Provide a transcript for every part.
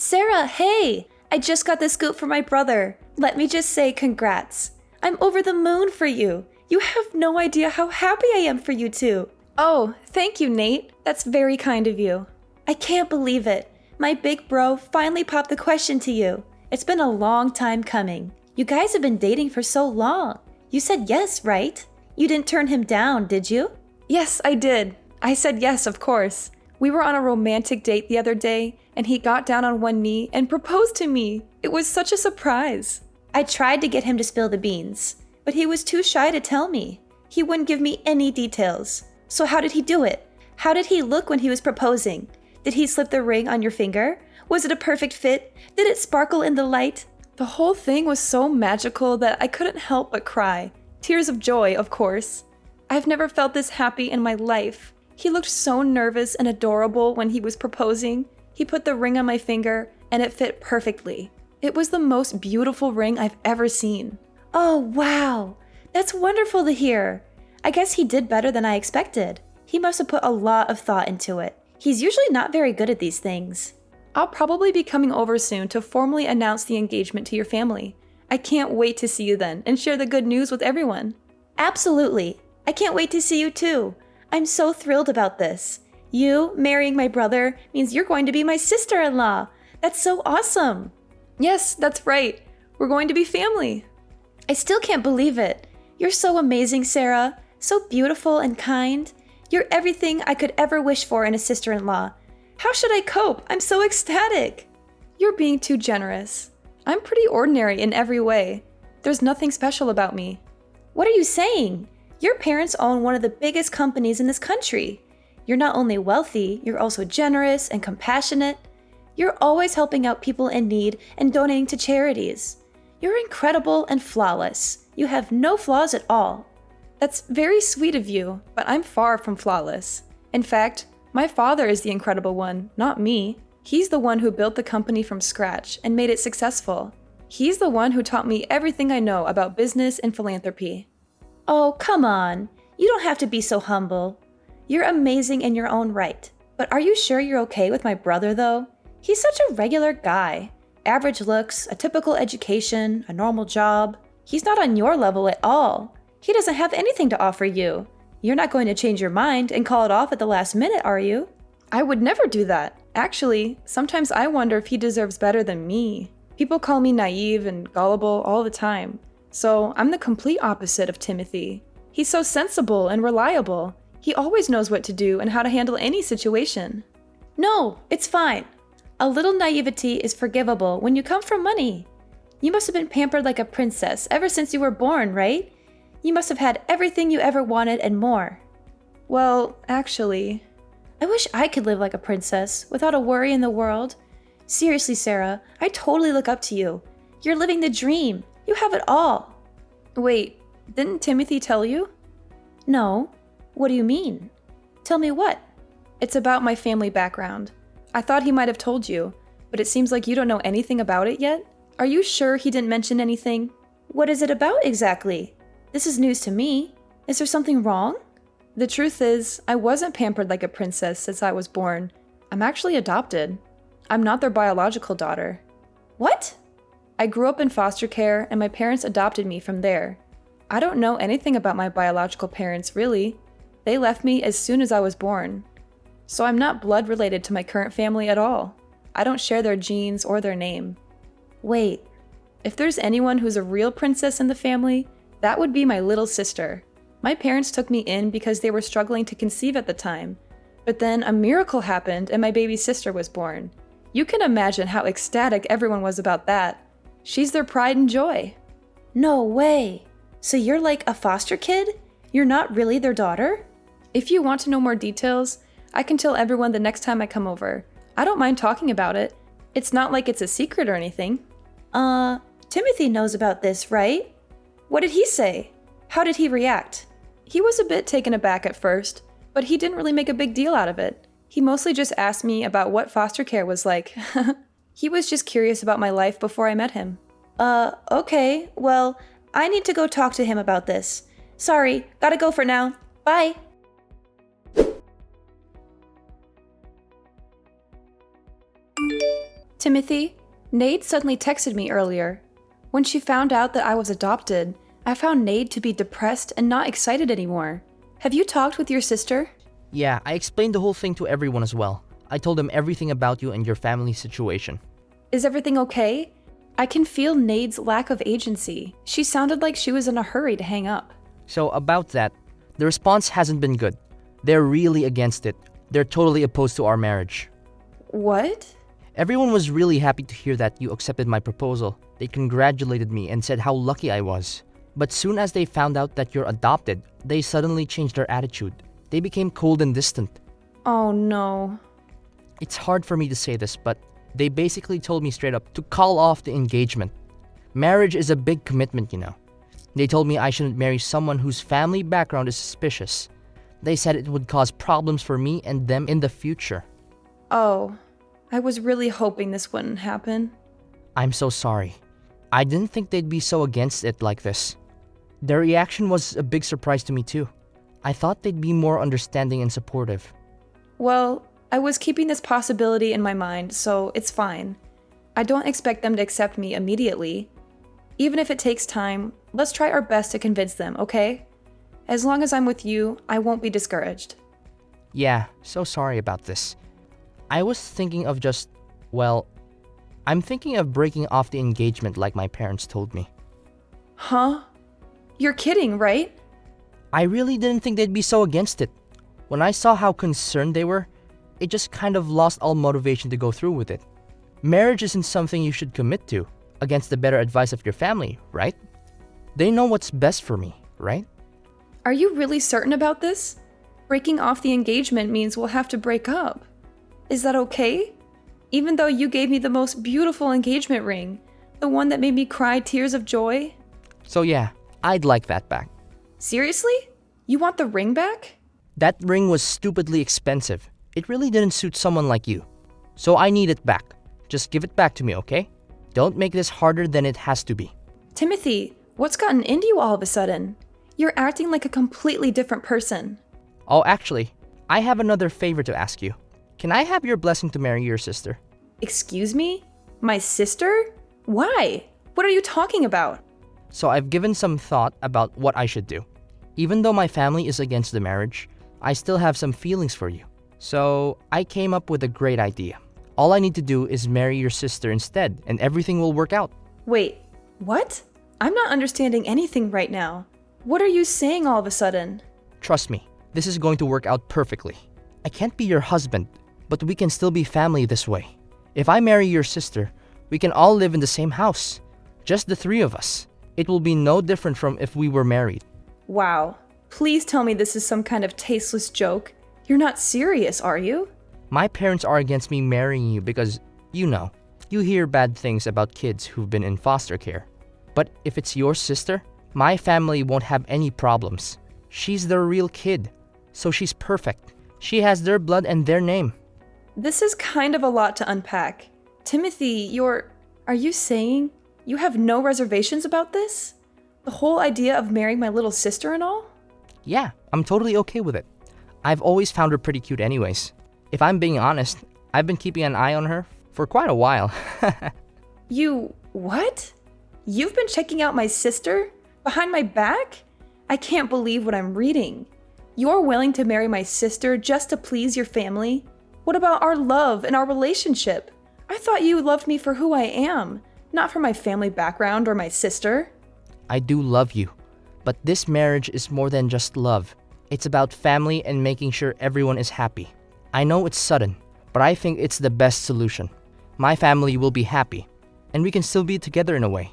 Sarah, hey! I just got the scoop from my brother. Let me just say congrats. I'm over the moon for you. You have no idea how happy I am for you two. Oh, thank you, Nate. That's very kind of you. I can't believe it. My big bro finally popped the question to you. It's been a long time coming. You guys have been dating for so long. You said yes, right? You didn't turn him down, did you? Yes, I did. I said yes, of course. We were on a romantic date the other day, and he got down on one knee and proposed to me. It was such a surprise. I tried to get him to spill the beans, but he was too shy to tell me. He wouldn't give me any details. So how did he do it? How did he look when he was proposing? Did he slip the ring on your finger? Was it a perfect fit? Did it sparkle in the light? The whole thing was so magical that I couldn't help but cry. Tears of joy, of course. I've never felt this happy in my life. He looked so nervous and adorable when he was proposing. He put the ring on my finger, and it fit perfectly. It was the most beautiful ring I've ever seen. Oh, wow. That's wonderful to hear. I guess he did better than I expected. He must have put a lot of thought into it. He's usually not very good at these things. I'll probably be coming over soon to formally announce the engagement to your family. I can't wait to see you then and share the good news with everyone. Absolutely. I can't wait to see you too. I'm so thrilled about this. You marrying my brother means you're going to be my sister-in-law. That's so awesome. Yes, that's right. We're going to be family. I still can't believe it. You're so amazing, Sarah. So beautiful and kind. You're everything I could ever wish for in a sister-in-law. How should I cope? I'm so ecstatic. You're being too generous. I'm pretty ordinary in every way. There's nothing special about me. What are you saying? Your parents own one of the biggest companies in this country. You're not only wealthy, you're also generous and compassionate. You're always helping out people in need and donating to charities. You're incredible and flawless. You have no flaws at all. That's very sweet of you, but I'm far from flawless. In fact, my father is the incredible one, not me. He's the one who built the company from scratch and made it successful. He's the one who taught me everything I know about business and philanthropy. Oh, come on. You don't have to be so humble. You're amazing in your own right. But are you sure you're okay with my brother, though? He's such a regular guy. Average looks, a typical education, a normal job. He's not on your level at all. He doesn't have anything to offer you. You're not going to change your mind and call it off at the last minute, are you? I would never do that. Actually, sometimes I wonder if he deserves better than me. People call me naive and gullible all the time. So I'm the complete opposite of Timothy. He's so sensible and reliable. He always knows what to do and how to handle any situation. No, it's fine. A little naivety is forgivable when you come from money. You must have been pampered like a princess ever since you were born, right? You must have had everything you ever wanted and more. Well, actually, I wish I could live like a princess without a worry in the world. Seriously, Sarah, I totally look up to you. You're living the dream. You have it all. Wait, didn't Timothy tell you? No. What do you mean? Tell me what? It's about my family background. I thought he might have told you, but it seems like you don't know anything about it yet. Are you sure he didn't mention anything? What is it about exactly? This is news to me. Is there something wrong? The truth is, I wasn't pampered like a princess since I was born. I'm actually adopted. I'm not their biological daughter. What? I grew up in foster care and my parents adopted me from there. I don't know anything about my biological parents, really. They left me as soon as I was born. So I'm not blood related to my current family at all. I don't share their genes or their name. Wait, if there's anyone who's a real princess in the family, that would be my little sister. My parents took me in because they were struggling to conceive at the time. But then a miracle happened and my baby sister was born. You can imagine how ecstatic everyone was about that. She's their pride and joy. No way. So you're like a foster kid? You're not really their daughter? If you want to know more details, I can tell everyone the next time I come over. I don't mind talking about it. It's not like it's a secret or anything. Timothy knows about this, right? What did he say? How did he react? He was a bit taken aback at first, but he didn't really make a big deal out of it. He mostly just asked me about what foster care was like. He was just curious about my life before I met him. Okay, well, I need to go talk to him about this. Sorry, gotta go for now. Bye! Timothy, Nate suddenly texted me earlier. When she found out that I was adopted, I found Nate to be depressed and not excited anymore. Have you talked with your sister? Yeah, I explained the whole thing to everyone as well. I told them everything about you and your family situation. Is everything okay? I can feel Nade's lack of agency. She sounded like she was in a hurry to hang up. So about that, the response hasn't been good. They're really against it. They're totally opposed to our marriage. What? Everyone was really happy to hear that you accepted my proposal. They congratulated me and said how lucky I was. But soon as they found out that you're adopted, they suddenly changed their attitude. They became cold and distant. Oh no. It's hard for me to say this, but they basically told me straight up to call off the engagement. Marriage is a big commitment, you know. They told me I shouldn't marry someone whose family background is suspicious. They said it would cause problems for me and them in the future. Oh, I was really hoping this wouldn't happen. I'm so sorry. I didn't think they'd be so against it like this. Their reaction was a big surprise to me too. I thought they'd be more understanding and supportive. Well, I was keeping this possibility in my mind, so it's fine. I don't expect them to accept me immediately. Even if it takes time, let's try our best to convince them, okay? As long as I'm with you, I won't be discouraged. Yeah, so sorry about this. I was thinking of I'm thinking of breaking off the engagement like my parents told me. Huh? You're kidding, right? I really didn't think they'd be so against it. When I saw how concerned they were, it just kind of lost all motivation to go through with it. Marriage isn't something you should commit to against the better advice of your family, right? They know what's best for me, right? Are you really certain about this? Breaking off the engagement means we'll have to break up. Is that okay? Even though you gave me the most beautiful engagement ring, the one that made me cry tears of joy? So yeah, I'd like that back. Seriously? You want the ring back? That ring was stupidly expensive. It really didn't suit someone like you. So I need it back. Just give it back to me, okay? Don't make this harder than it has to be. Timothy, what's gotten into you all of a sudden? You're acting like a completely different person. Oh, actually, I have another favor to ask you. Can I have your blessing to marry your sister? Excuse me? My sister? Why? What are you talking about? So I've given some thought about what I should do. Even though my family is against the marriage, I still have some feelings for you. So I came up with a great idea. All I need to do is marry your sister instead, and everything will work out. Wait, what? I'm not understanding anything right now. What are you saying all of a sudden? Trust me, this is going to work out perfectly. I can't be your husband, but we can still be family this way. If I marry your sister, we can all live in the same house. Just the three of us. It will be no different from if we were married. Wow. Please tell me this is some kind of tasteless joke. You're not serious, are you? My parents are against me marrying you because, you hear bad things about kids who've been in foster care. But if it's your sister, my family won't have any problems. She's their real kid, so she's perfect. She has their blood and their name. This is kind of a lot to unpack. Timothy, are you saying you have no reservations about this? The whole idea of marrying my little sister and all? Yeah, I'm totally okay with it. I've always found her pretty cute anyways. If I'm being honest, I've been keeping an eye on her for quite a while. You, what? You've been checking out my sister? Behind my back? I can't believe what I'm reading. You're willing to marry my sister just to please your family? What about our love and our relationship? I thought you loved me for who I am, not for my family background or my sister. I do love you, but this marriage is more than just love. It's about family and making sure everyone is happy. I know it's sudden, but I think it's the best solution. My family will be happy, and we can still be together in a way.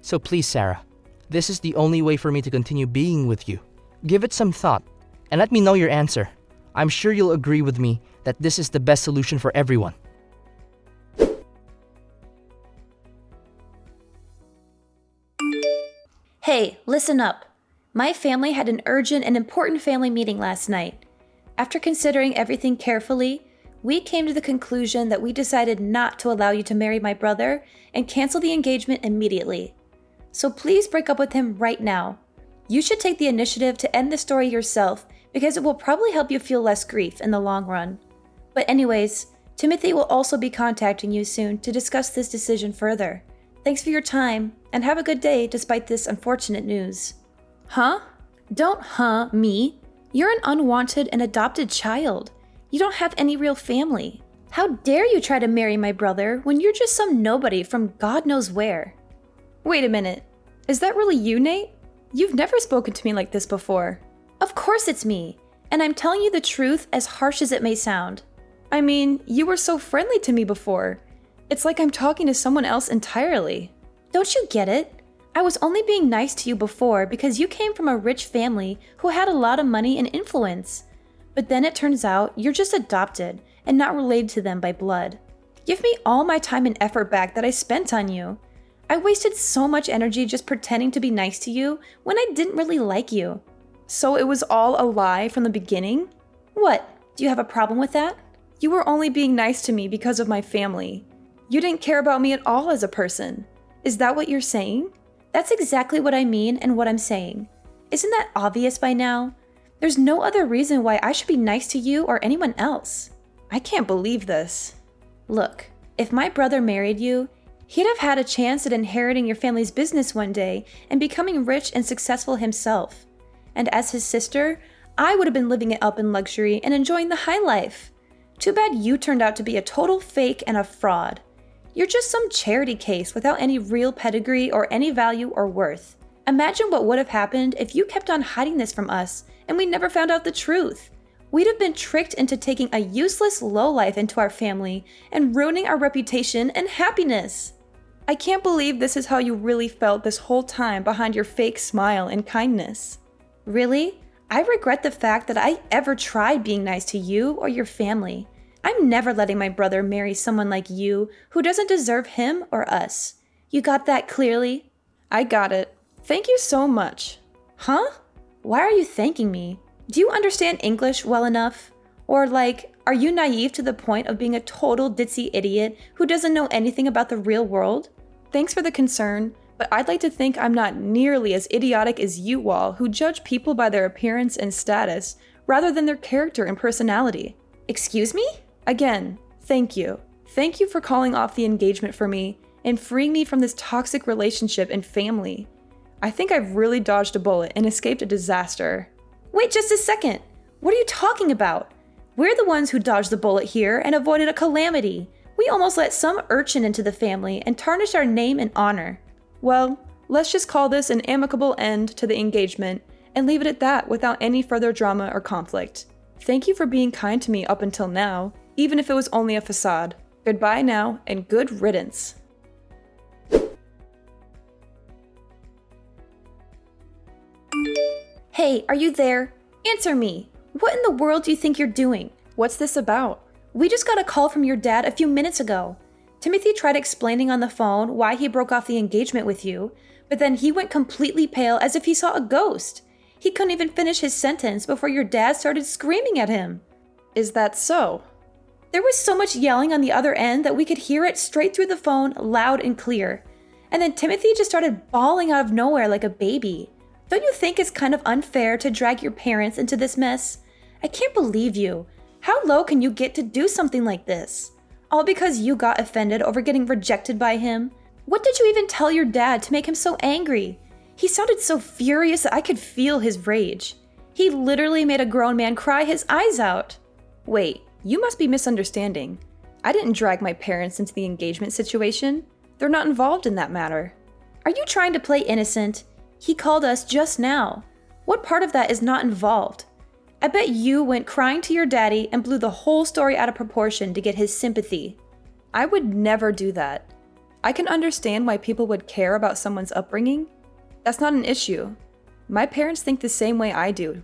So please, Sarah, this is the only way for me to continue being with you. Give it some thought, and let me know your answer. I'm sure you'll agree with me that this is the best solution for everyone. Hey, listen up. My family had an urgent and important family meeting last night. After considering everything carefully, we came to the conclusion that we decided not to allow you to marry my brother and cancel the engagement immediately. So please break up with him right now. You should take the initiative to end the story yourself because it will probably help you feel less grief in the long run. But anyways, Timothy will also be contacting you soon to discuss this decision further. Thanks for your time, and have a good day despite this unfortunate news. Huh? Don't me. You're an unwanted and adopted child. You don't have any real family. How dare you try to marry my brother when you're just some nobody from God knows where? Wait a minute. Is that really you, Nate? You've never spoken to me like this before. Of course it's me, and I'm telling you the truth as harsh as it may sound. I mean, you were so friendly to me before. It's like I'm talking to someone else entirely. Don't you get it? I was only being nice to you before because you came from a rich family who had a lot of money and influence. But then it turns out you're just adopted and not related to them by blood. Give me all my time and effort back that I spent on you. I wasted so much energy just pretending to be nice to you when I didn't really like you. So it was all a lie from the beginning? What? Do you have a problem with that? You were only being nice to me because of my family. You didn't care about me at all as a person. Is that what you're saying? That's exactly what I mean and what I'm saying. Isn't that obvious by now? There's no other reason why I should be nice to you or anyone else. I can't believe this. Look, if my brother married you, he'd have had a chance at inheriting your family's business one day and becoming rich and successful himself. And as his sister, I would have been living it up in luxury and enjoying the high life. Too bad you turned out to be a total fake and a fraud. You're just some charity case without any real pedigree or any value or worth. Imagine what would have happened if you kept on hiding this from us and we never found out the truth. We'd have been tricked into taking a useless lowlife into our family and ruining our reputation and happiness. I can't believe this is how you really felt this whole time behind your fake smile and kindness. Really? I regret the fact that I ever tried being nice to you or your family. I'm never letting my brother marry someone like you who doesn't deserve him or us. You got that clearly? I got it. Thank you so much. Huh? Why are you thanking me? Do you understand English well enough? Or are you naive to the point of being a total ditzy idiot who doesn't know anything about the real world? Thanks for the concern, but I'd like to think I'm not nearly as idiotic as you all who judge people by their appearance and status rather than their character and personality. Excuse me? Again, thank you. Thank you for calling off the engagement for me and freeing me from this toxic relationship and family. I think I've really dodged a bullet and escaped a disaster. Wait just a second. What are you talking about? We're the ones who dodged the bullet here and avoided a calamity. We almost let some urchin into the family and tarnished our name and honor. Well, let's just call this an amicable end to the engagement and leave it at that without any further drama or conflict. Thank you for being kind to me up until now, even if it was only a facade. Goodbye now, and good riddance. Hey, are you there? Answer me. What in the world do you think you're doing? What's this about? We just got a call from your dad a few minutes ago. Timothy tried explaining on the phone why he broke off the engagement with you, but then he went completely pale as if he saw a ghost. He couldn't even finish his sentence before your dad started screaming at him. Is that so? There was so much yelling on the other end that we could hear it straight through the phone, loud and clear. And then Timothy just started bawling out of nowhere like a baby. Don't you think it's kind of unfair to drag your parents into this mess? I can't believe you. How low can you get to do something like this? All because you got offended over getting rejected by him? What did you even tell your dad to make him so angry? He sounded so furious that I could feel his rage. He literally made a grown man cry his eyes out. Wait, you must be misunderstanding. I didn't drag my parents into the engagement situation. They're not involved in that matter. Are you trying to play innocent? He called us just now. What part of that is not involved? I bet you went crying to your daddy and blew the whole story out of proportion to get his sympathy. I would never do that. I can understand why people would care about someone's upbringing. That's not an issue. My parents think the same way I do.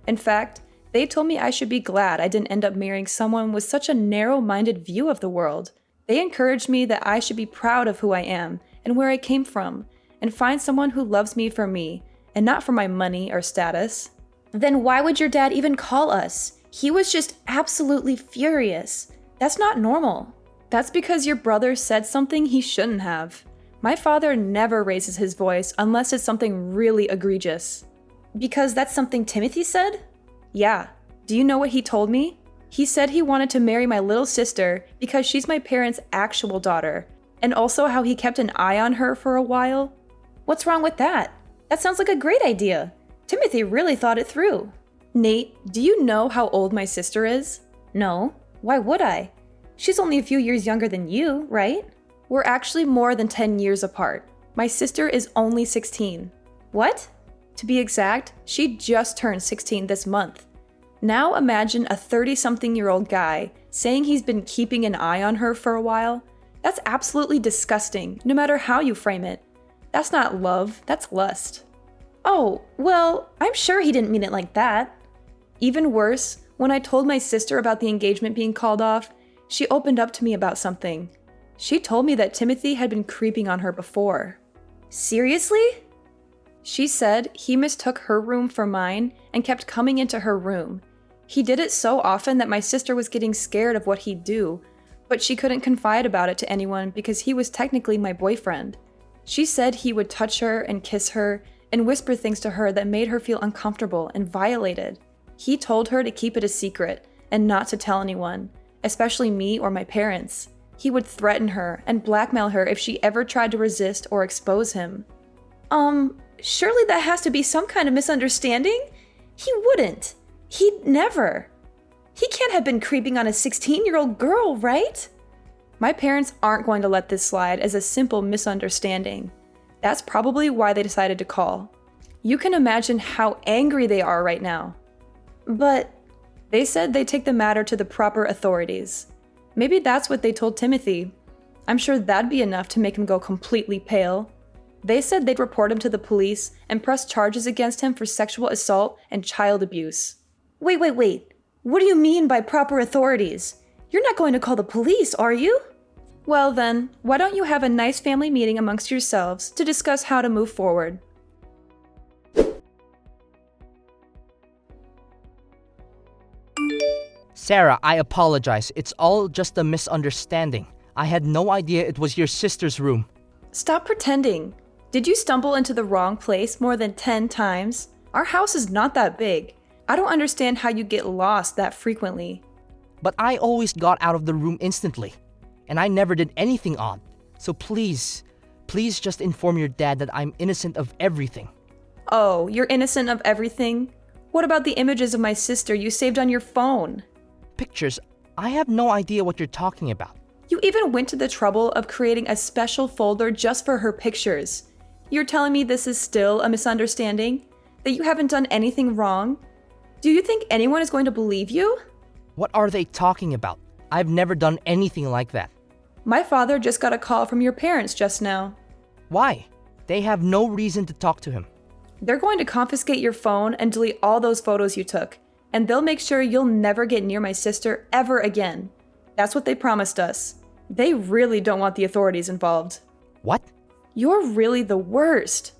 In fact, they told me I should be glad I didn't end up marrying someone with such a narrow-minded view of the world. They encouraged me that I should be proud of who I am and where I came from, and find someone who loves me for me, and not for my money or status. Then why would your dad even call us? He was just absolutely furious. That's not normal. That's because your brother said something he shouldn't have. My father never raises his voice unless it's something really egregious. Because that's something Timothy said? Yeah. Do you know what he told me? He said he wanted to marry my little sister because she's my parents' actual daughter, and also how he kept an eye on her for a while. What's wrong with that? That sounds like a great idea. Timothy really thought it through. Nate, do you know how old my sister is? No. Why would I? She's only a few years younger than you, right? We're actually more than 10 years apart. My sister is only 16. What? To be exact, she just turned 16 this month. Now imagine a 30-something-year-old guy saying he's been keeping an eye on her for a while. That's absolutely disgusting, no matter how you frame it. That's not love, that's lust. Oh, well, I'm sure he didn't mean it like that. Even worse, when I told my sister about the engagement being called off, she opened up to me about something. She told me that Timothy had been creeping on her before. Seriously? She said he mistook her room for mine and kept coming into her room. He did it so often that my sister was getting scared of what he'd do, but she couldn't confide about it to anyone because he was technically my boyfriend. She said he would touch her and kiss her and whisper things to her that made her feel uncomfortable and violated. He told her to keep it a secret and not to tell anyone, especially me or my parents. He would threaten her and blackmail her if she ever tried to resist or expose him. Surely that has to be some kind of misunderstanding? He wouldn't. He'd never. He can't have been creeping on a 16-year-old girl, right? My parents aren't going to let this slide as a simple misunderstanding. That's probably why they decided to call. You can imagine how angry they are right now. But they said they'd take the matter to the proper authorities. Maybe that's what they told Timothy. I'm sure that'd be enough to make him go completely pale. They said they'd report him to the police and press charges against him for sexual assault and child abuse. Wait. What do you mean by proper authorities? You're not going to call the police, are you? Well then, why don't you have a nice family meeting amongst yourselves to discuss how to move forward? Sarah, I apologize. It's all just a misunderstanding. I had no idea it was your sister's room. Stop pretending. Did you stumble into the wrong place more than 10 times? Our house is not that big. I don't understand how you get lost that frequently. But I always got out of the room instantly. And I never did anything odd. So please just inform your dad that I'm innocent of everything. Oh, you're innocent of everything? What about the images of my sister you saved on your phone? Pictures? I have no idea what you're talking about. You even went to the trouble of creating a special folder just for her pictures. You're telling me this is still a misunderstanding? That you haven't done anything wrong? Do you think anyone is going to believe you? What are they talking about? I've never done anything like that. My father just got a call from your parents just now. Why? They have no reason to talk to him. They're going to confiscate your phone and delete all those photos you took, and they'll make sure you'll never get near my sister ever again. That's what they promised us. They really don't want the authorities involved. What? You're really the worst.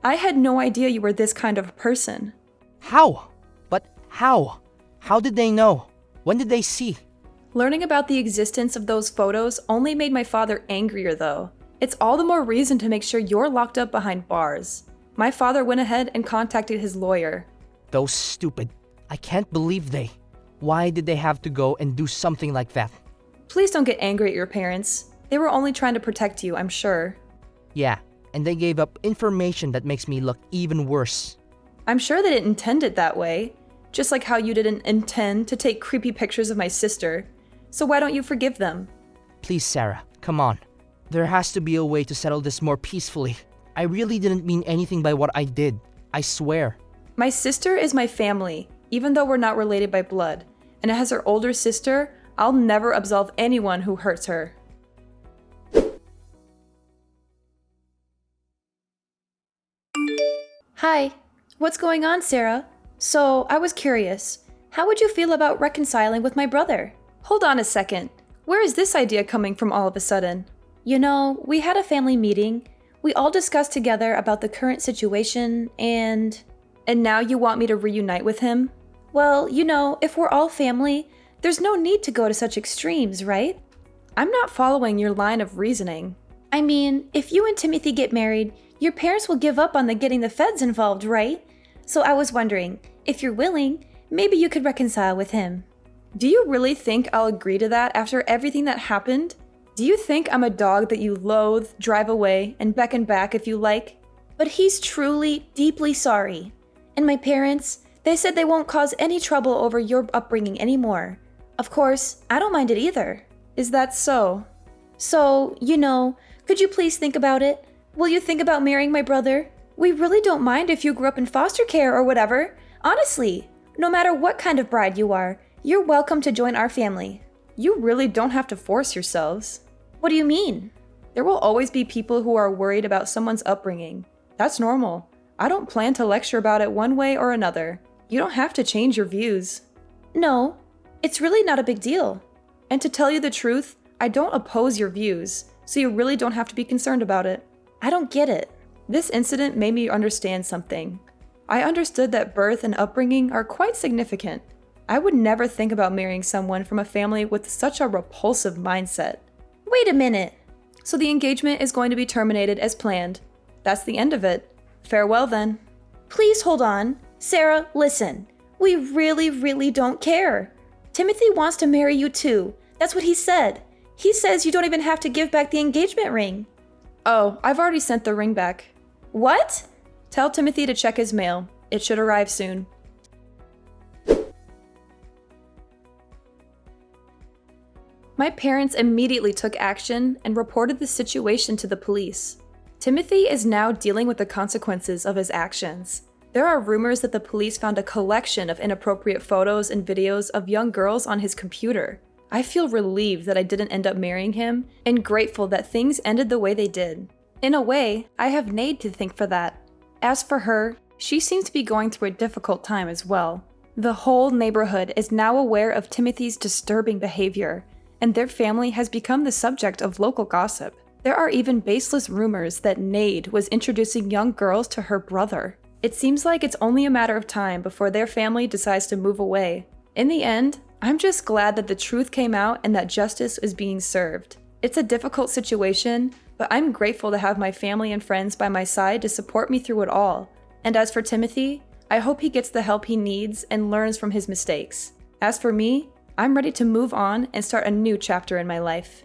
I had no idea you were this kind of person. How? But how? How did they know? When did they see? Learning about the existence of those photos only made my father angrier, though. It's all the more reason to make sure you're locked up behind bars. My father went ahead and contacted his lawyer. Those stupid. I can't believe they. Why did they have to go and do something like that? Please don't get angry at your parents. They were only trying to protect you, I'm sure. Yeah, and they gave up information that makes me look even worse. I'm sure they didn't intend it that way. Just like how you didn't intend to take creepy pictures of my sister. So why don't you forgive them? Please, Sarah, come on. There has to be a way to settle this more peacefully. I really didn't mean anything by what I did. I swear. My sister is my family, even though we're not related by blood. And as her older sister, I'll never absolve anyone who hurts her. Hi. What's going on, Sarah? So, I was curious. How would you feel about reconciling with my brother? Hold on a second. Where is this idea coming from all of a sudden? You know, we had a family meeting. We all discussed together about the current situation and now you want me to reunite with him? Well, you know, if we're all family, there's no need to go to such extremes, right? I'm not following your line of reasoning. I mean, if you and Timothy get married, your parents will give up on getting the feds involved, right? So I was wondering, if you're willing, maybe you could reconcile with him. Do you really think I'll agree to that after everything that happened? Do you think I'm a dog that you loathe, drive away, and beckon back if you like? But he's truly, deeply sorry. And my parents, they said they won't cause any trouble over your upbringing anymore. Of course, I don't mind it either. Is that so? So, could you please think about it? Will you think about marrying my brother? We really don't mind if you grew up in foster care or whatever. Honestly, no matter what kind of bride you are, you're welcome to join our family. You really don't have to force yourselves. What do you mean? There will always be people who are worried about someone's upbringing. That's normal. I don't plan to lecture about it one way or another. You don't have to change your views. No, it's really not a big deal. And to tell you the truth, I don't oppose your views, so you really don't have to be concerned about it. I don't get it. This incident made me understand something. I understood that birth and upbringing are quite significant. I would never think about marrying someone from a family with such a repulsive mindset. Wait a minute. So the engagement is going to be terminated as planned. That's the end of it. Farewell then. Please hold on. Sarah, listen. We really, really don't care. Timothy wants to marry you too. That's what he said. He says you don't even have to give back the engagement ring. Oh, I've already sent the ring back. What? Tell Timothy to check his mail. It should arrive soon. My parents immediately took action and reported the situation to the police. Timothy is now dealing with the consequences of his actions. There are rumors that the police found a collection of inappropriate photos and videos of young girls on his computer. I feel relieved that I didn't end up marrying him and grateful that things ended the way they did. In a way, I have Nate to thank for that. As for her, she seems to be going through a difficult time as well. The whole neighborhood is now aware of Timothy's disturbing behavior, and their family has become the subject of local gossip. There are even baseless rumors that Nade was introducing young girls to her brother. It seems like it's only a matter of time before their family decides to move away. In the end, I'm just glad that the truth came out and that justice is being served. It's a difficult situation, but I'm grateful to have my family and friends by my side to support me through it all. And as for Timothy, I hope he gets the help he needs and learns from his mistakes. As for me, I'm ready to move on and start a new chapter in my life.